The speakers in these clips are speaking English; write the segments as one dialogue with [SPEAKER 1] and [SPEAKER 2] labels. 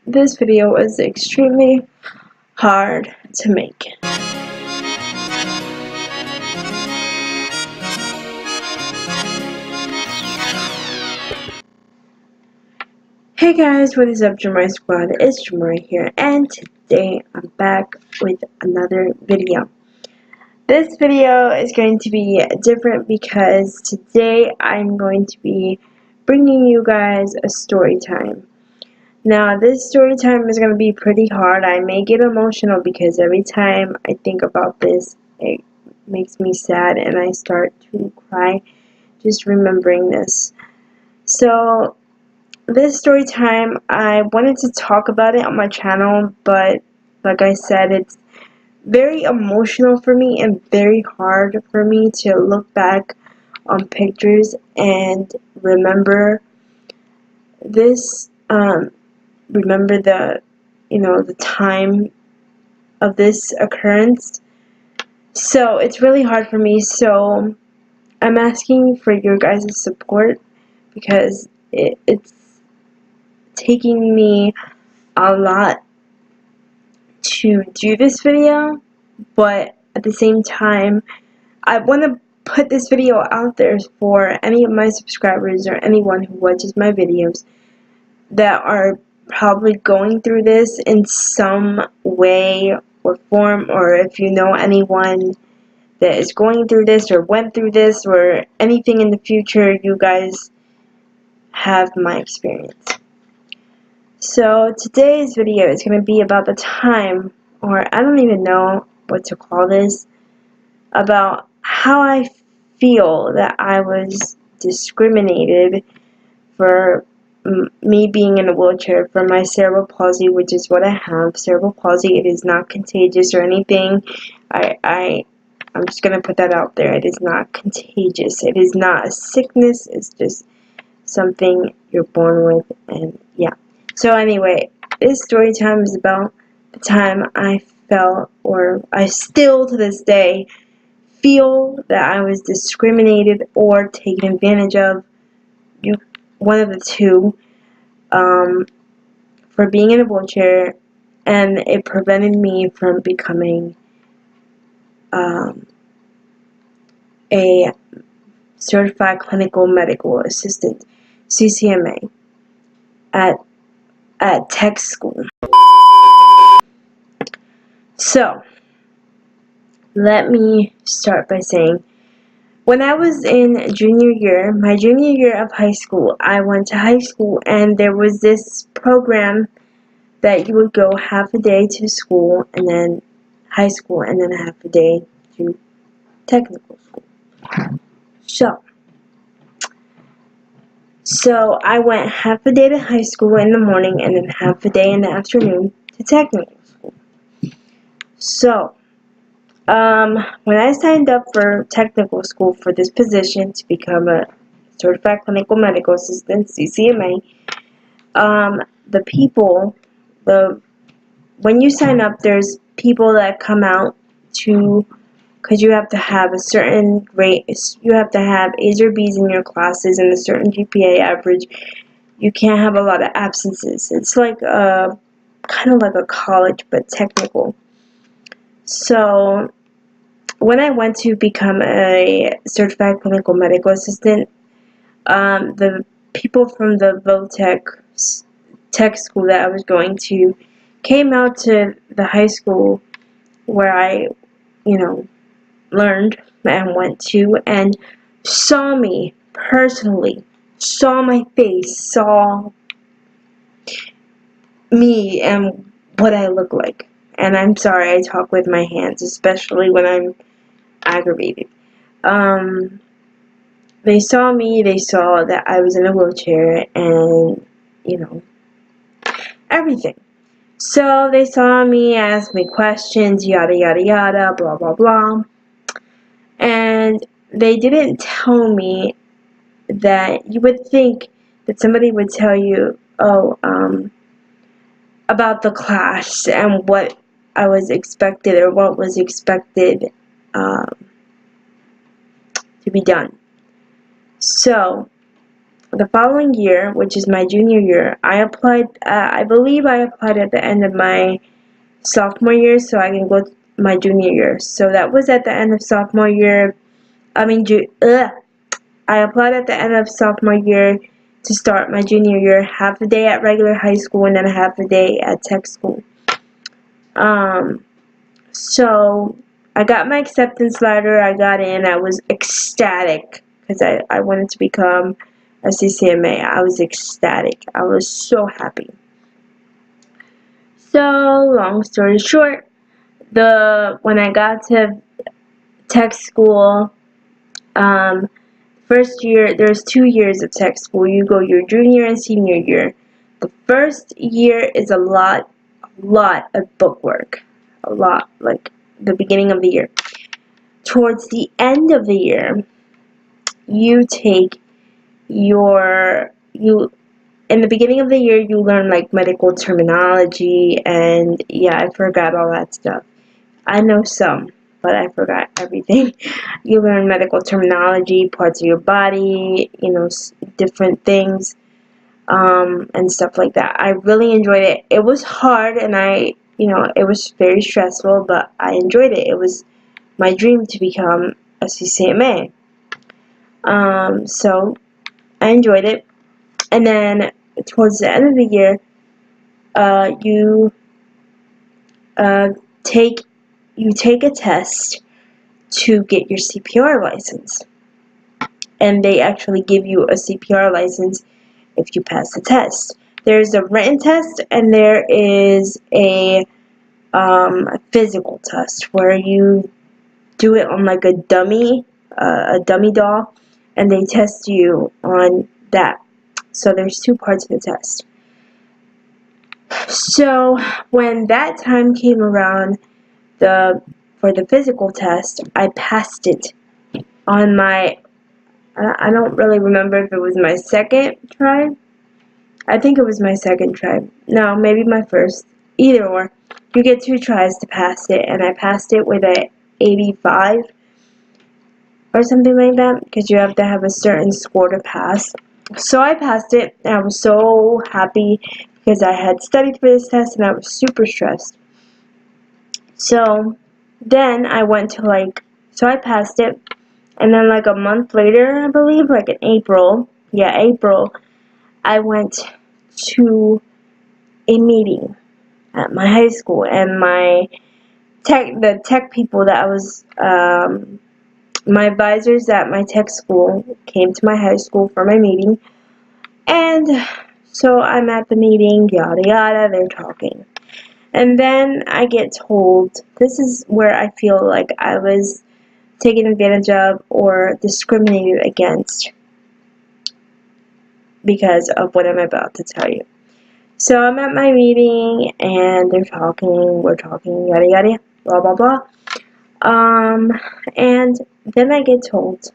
[SPEAKER 1] this video was extremely hard to make. Hey guys, what is up, Jamari Squad? It's Jamari here, and today I'm back with another video. This video is going to be different because today I'm going to be bringing you guys a story time. Now, this story time is going to be pretty hard. I may get emotional because every time I think about this, it makes me sad and I start to cry just remembering this. So, this story time, I wanted to talk about it on my channel, but like I said, it's very emotional for me and very hard for me to look back on pictures and remember this, remember the time of this occurrence. So it's really hard for me, so I'm asking for your guys' support because it's taking me a lot to do this video, but at the same time I want to put this video out there for any of my subscribers or anyone who watches my videos that are probably going through this in some way or form, or if you know anyone that is going through this or went through this or anything in the future, you guys have my experience. So today's video is going to be about the time, or I don't even know what to call this, about how I feel that I was discriminated for me being in a wheelchair for my cerebral palsy, which is what I have. Cerebral palsy, it is not contagious or anything. I'm just going to put that out there. It is not contagious. It is not a sickness. It's just something you're born with, and yeah. So anyway, this story time is about the time I felt, or I still to this day feel, that I was discriminated or taken advantage of, one of the two, for being in a wheelchair, and it prevented me from becoming a certified clinical medical assistant, CCMA, at tech school. So, let me start by saying, when I was in junior year, my junior year of high school, I went to high school and there was this program that you would go half a day to school and then high school and then half a day to technical school. So I went half a day to high school in the morning and then half a day in the afternoon to technical school. So, when I signed up for technical school for this position to become a certified clinical medical assistant, CCMA, when you sign up, there's people that come out to, because you have to have a certain grade, you have to have A's or B's in your classes and a certain GPA average. You can't have a lot of absences. It's like kind of like a college, but technical. So when I went to become a certified clinical medical assistant, the people from the VOTEC tech school that I was going to came out to the high school where I, learned and went to, and saw me personally, saw my face, saw me and what I look like. And I'm sorry, I talk with my hands, especially when I'm aggravated. They saw me, they saw that I was in a wheelchair, and, everything. So they saw me, asked me questions, yada yada yada, blah blah blah. And they didn't tell me that you would think that somebody would tell you, about the class and what I was expected, or what was expected to be done. So the following year, which is my junior year, I applied. I believe I applied at the end of my sophomore year, so I can go my junior year. So that was at the end of sophomore year. I applied at the end of sophomore year to start my junior year, half a day at regular high school and then half a day at tech school. So I got my acceptance letter. I got in. I was ecstatic because I wanted to become a CCMA. I was ecstatic. I was so happy. So long story short, when I got to tech school, first year, there's 2 years of tech school. You go your junior and senior year. The first year is a lot of book work. A lot, like the beginning of the year. Towards the end of the year, you take in the beginning of the year, you learn like medical terminology, and yeah, I forgot all that stuff. I know some, but I forgot everything. You learn medical terminology, parts of your body, different things, and stuff like that. I really enjoyed it. It was hard, and it was very stressful, but I enjoyed it. It was my dream to become a CCMA. So I enjoyed it. And then towards the end of the year, you take a test to get your CPR license, and they actually give you a CPR license if you pass the test. There's a written test, and there is a physical test where you do it on like a dummy doll, and they test you on that. So there's 2 parts of the test. So when that time came around for the physical test, I passed it on my, I don't really remember if it was my second try. I think it was my second try. No, maybe my first. Either or. You get 2 tries to pass it, and I passed it with a 85 or something like that, because you have to have a certain score to pass. So I passed it, and I was so happy because I had studied for this test, and I was super stressed. So then I went to so I passed it, and then like a month later, I believe, like in April, I went to a meeting at my high school, and the tech people that I was, my advisors at my tech school came to my high school for my meeting, and so I'm at the meeting, yada yada, they're talking. And then I get told, this is where I feel like I was taken advantage of or discriminated against because of what I'm about to tell you. So I'm at my meeting, and we're talking, yada yada, blah blah blah. And then I get told,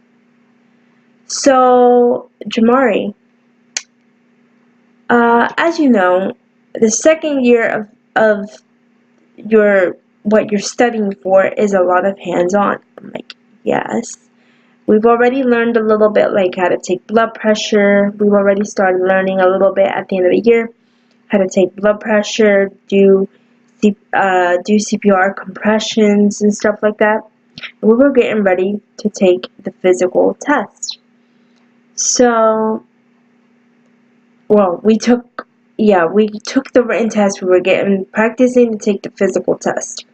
[SPEAKER 1] so Jamari, as you know, the second year of what you're studying for is a lot of hands-on. I'm like, yes. We've already learned a little bit, like how to take blood pressure. We've already started learning a little bit at the end of the year how to take blood pressure, do CPR compressions and stuff like that. And we were getting ready to take the physical test. So, well, we took the written test. We were practicing to take the physical test.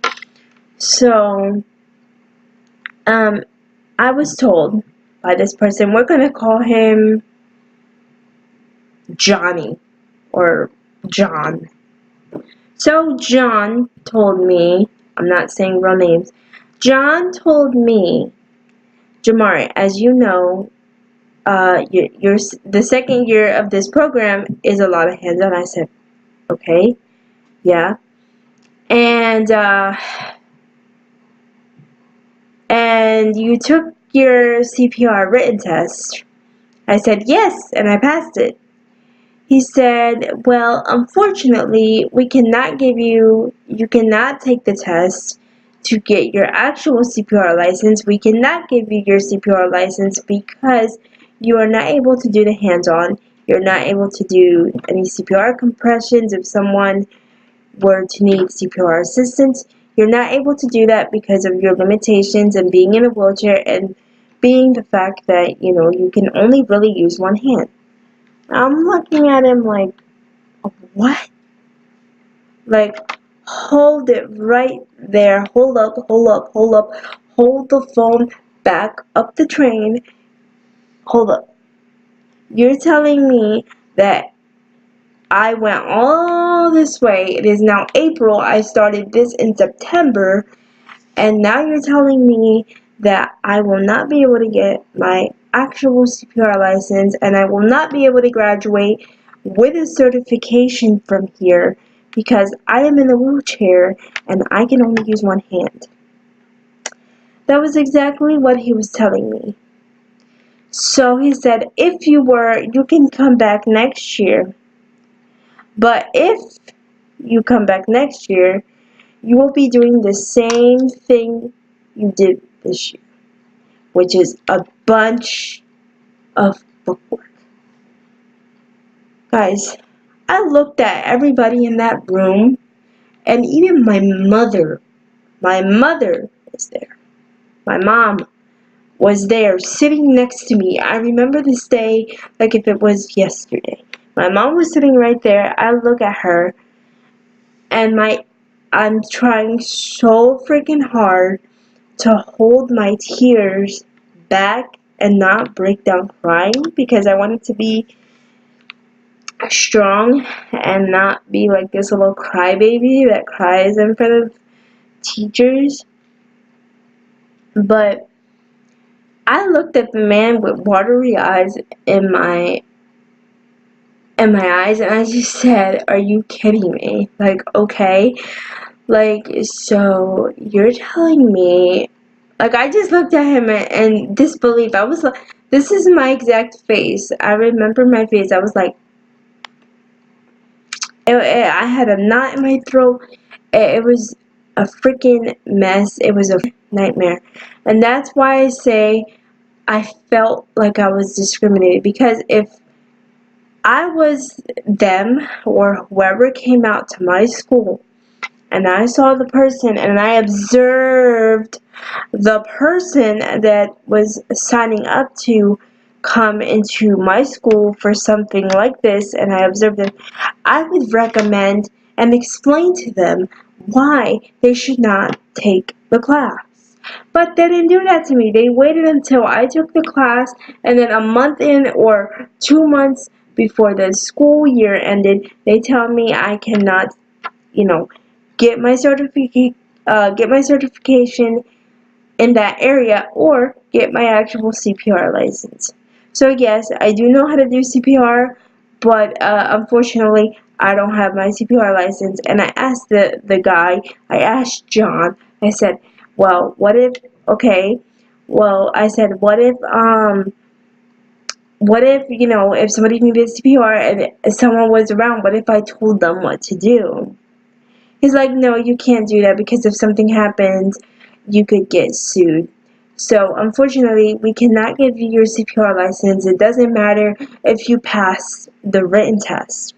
[SPEAKER 1] So, I was told by this person, we're going to call him Johnny or John. So John told me, I'm not saying real names, John told me, Jamari, as you know, the second year of this program is a lot of hands-on. I said, okay, yeah. And you took your CPR written test. I said, yes, and I passed it. He said, well, unfortunately, you cannot take the test to get your actual CPR license. We cannot give you your CPR license because you are not able to do the hands-on. You're not able to do any CPR compressions if someone were to need CPR assistance. You're not able to do that because of your limitations and being in a wheelchair and being the fact that, you can only really use one hand. I'm looking at him like, what? Like, hold it right there. Hold up, hold up, hold up. Hold the phone back up the train. Hold up. You're telling me that I went all this way. It is now April. I started this in September. And now you're telling me that I will not be able to get my actual CPR license and I will not be able to graduate with a certification from here because I am in a wheelchair and I can only use one hand. That was exactly what he was telling me. So he said, if you can come back next year. But if you come back next year, you will be doing the same thing you did this year, which is a bunch of bookwork. Guys, I looked at everybody in that room, and even my mother is there. My mom was there sitting next to me. I remember this day like if it was yesterday. My mom was sitting right there. I look at her, and I'm trying so freaking hard to hold my tears back and not break down crying because I wanted to be strong and not be like this little crybaby that cries in front of teachers. But I looked at the man with watery eyes in my eyes and I just said, are you kidding me? Like, okay. Like, so you're telling me, like, I just looked at him in disbelief. I was like, this is my exact face. I remember my face. I was like, I had a knot in my throat. It was a freaking mess. It was a nightmare. And that's why I say I felt like I was discriminated. Because if I was them or whoever came out to my school and I saw the person and I observed the person that was signing up to come into my school for something like this, and I observed them, I would recommend and explain to them why they should not take the class. But they didn't do that to me. They waited until I took the class, and then a month in or 2 months before the school year ended, they tell me I cannot, get my certification in that area or get my actual CPR license. So yes, I do know how to do CPR, but unfortunately, I don't have my CPR license. And I asked the guy, I asked John, I said, well, what if, okay, well, I said, what if, if somebody needed CPR and someone was around, what if I told them what to do? He's like, no, you can't do that because if something happens, you could get sued. So, unfortunately, we cannot give you your CPR license. It doesn't matter if you pass the written test.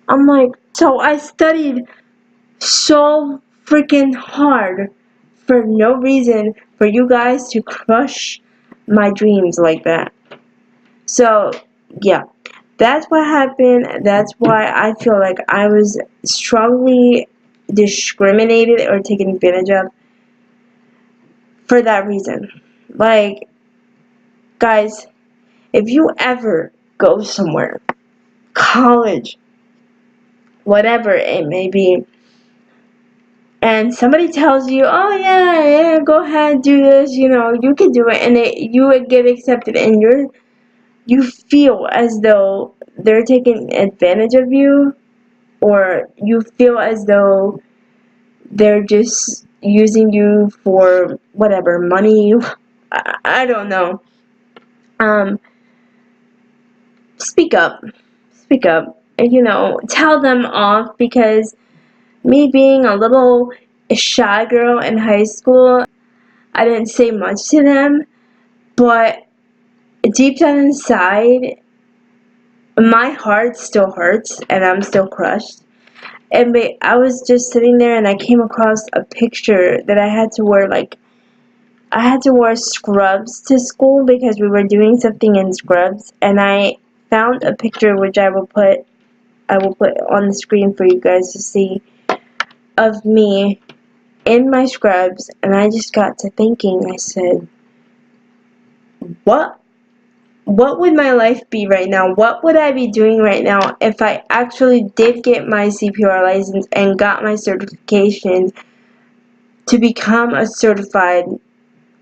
[SPEAKER 1] I'm like, so I studied so freaking hard for no reason for you guys to crush my dreams like that. So, yeah. That's what happened. That's why I feel like I was strongly discriminated or taken advantage of for that reason. Like, guys, if you ever go somewhere, college, whatever it may be, and somebody tells you, oh yeah, go ahead, do this, you can do it, and you would get accepted, and you feel as though they're taking advantage of you, or you feel as though they're just using you for whatever, money, I don't know. Speak up, tell them off, because me being a little shy girl in high school, I didn't say much to them, but deep down inside, my heart still hurts and I'm still crushed. And I was just sitting there and I came across a picture that I had to wear, like, I had to wear scrubs to school because we were doing something in scrubs, and I found a picture which I will put on the screen for you guys to see, of me in my scrubs, and I just got to thinking. I said, what would my life be right now? What would I be doing right now if I actually did get my CPR license and got my certification to become a certified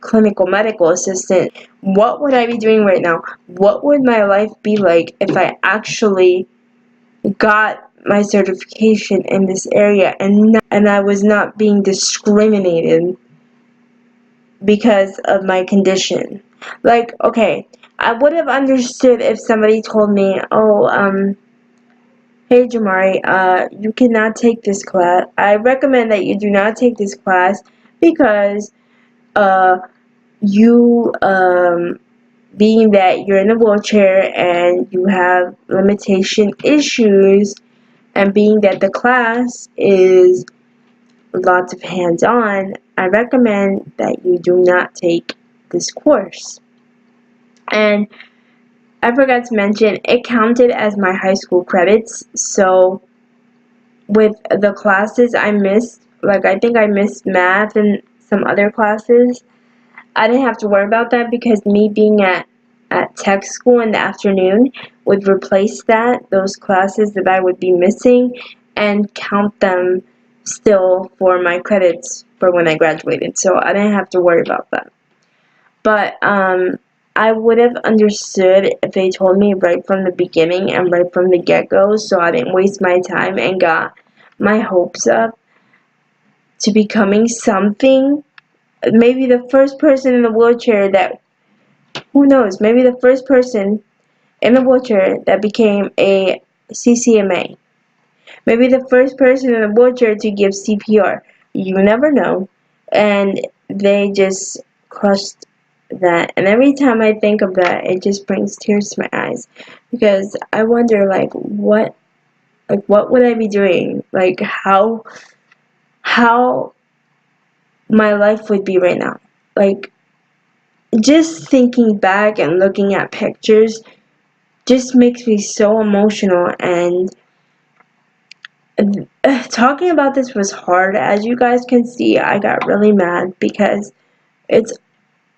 [SPEAKER 1] clinical medical assistant? What would I be doing right now? What would my life be like if I actually got my certification in this area and I was not being discriminated because of my condition? Like, okay, I would have understood if somebody told me, oh, hey Jamari, you cannot take this class. I recommend that you do not take this class because you being that you're in a wheelchair and you have limitation issues, and being that the class is lots of hands-on, I recommend that you do not take this course. And I forgot to mention, it counted as my high school credits, so with the classes I missed, like I think I missed math and some other classes, I didn't have to worry about that because me being at tech school in the afternoon would replace those classes that I would be missing, and count them still for my credits for when I graduated. So I didn't have to worry about that. But I would have understood if they told me right from the beginning and right from the get-go, so I didn't waste my time and got my hopes up to becoming something. Maybe the first person in the wheelchair that, who knows, maybe the first person in a wheelchair that became a CCMA. Maybe the first person in a wheelchair to give CPR. You never know. And they just crushed that. And every time I think of that, it just brings tears to my eyes. Because I wonder, like, what would I be doing? Like, how my life would be right now. Like, just thinking back and looking at pictures just makes me so emotional, and talking about this was hard. As you guys can see, I got really mad because it's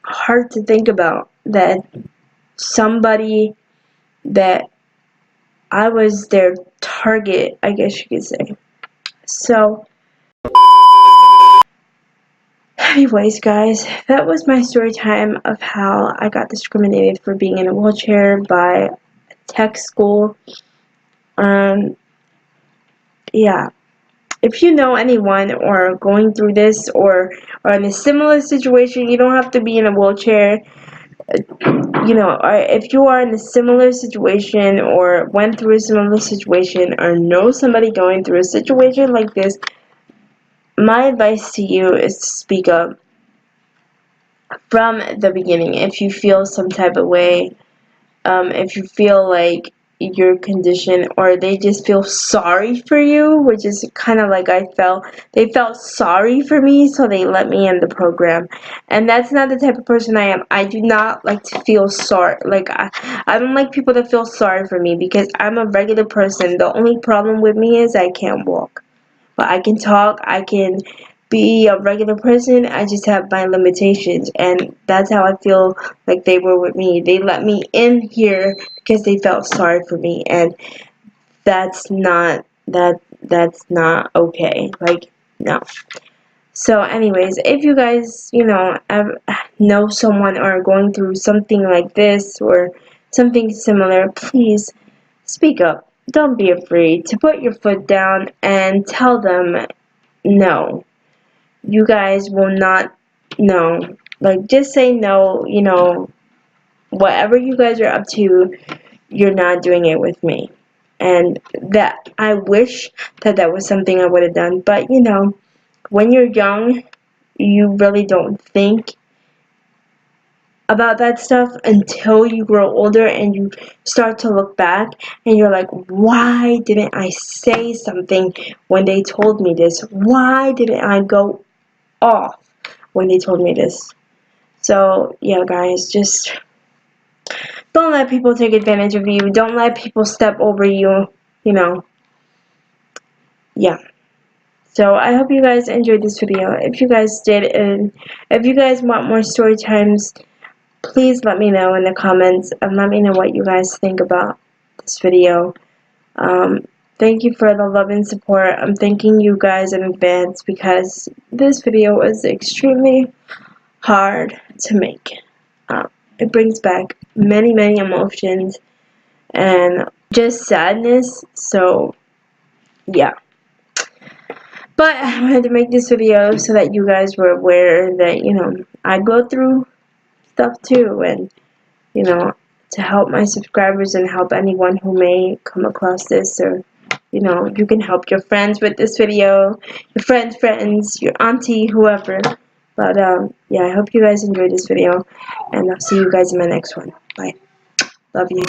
[SPEAKER 1] hard to think about that somebody that I was their target, I guess you could say. So anyways, guys, that was my story time of how I got discriminated for being in a wheelchair by a tech school. Yeah, if you know anyone or going through this or in a similar situation, you don't have to be in a wheelchair. You know, or if you are in a similar situation or went through a similar situation or know somebody going through a situation like this, my advice to you is to speak up from the beginning. If you feel some type of way, if you feel like your condition, or they just feel sorry for you, which is kind of like they felt sorry for me, so they let me in the program. And that's not the type of person I am. I do not like to feel sorry. Like, I don't like people that feel sorry for me, because I'm a regular person. The only problem with me is I can't walk, but I can talk, I can be a regular person. I just have my limitations, and that's how I feel like they were with me. They let me in here because they felt sorry for me, and that's not okay. Like, no. So anyways, if you guys, know someone or are going through something like this or something similar, please speak up. Don't be afraid to put your foot down and tell them no. You guys will not know. Like, just say no, whatever you guys are up to, you're not doing it with me. And that, I wish that was something I would have done. But, when you're young, you really don't think about that stuff until you grow older and you start to look back and you're like, why didn't I say something when they told me this? Why didn't I go off when they told me this? So yeah, guys, just don't let people take advantage of you. Don't let people step over you, you know. Yeah. So I hope you guys enjoyed this video. If you guys did, and if you guys want more story times, please let me know in the comments and let me know what you guys think about this video. Thank you for the love and support. I'm thanking you guys in advance because this video was extremely hard to make. It brings back many emotions and just sadness. So yeah. But I wanted to make this video so that you guys were aware that, you know, I go through stuff too, and, you know, to help my subscribers and help anyone who may come across this, or, you know, you can help your friends with this video, your friends, your auntie, whoever. But, yeah, I hope you guys enjoyed this video, and I'll see you guys in my next one. Bye. Love you.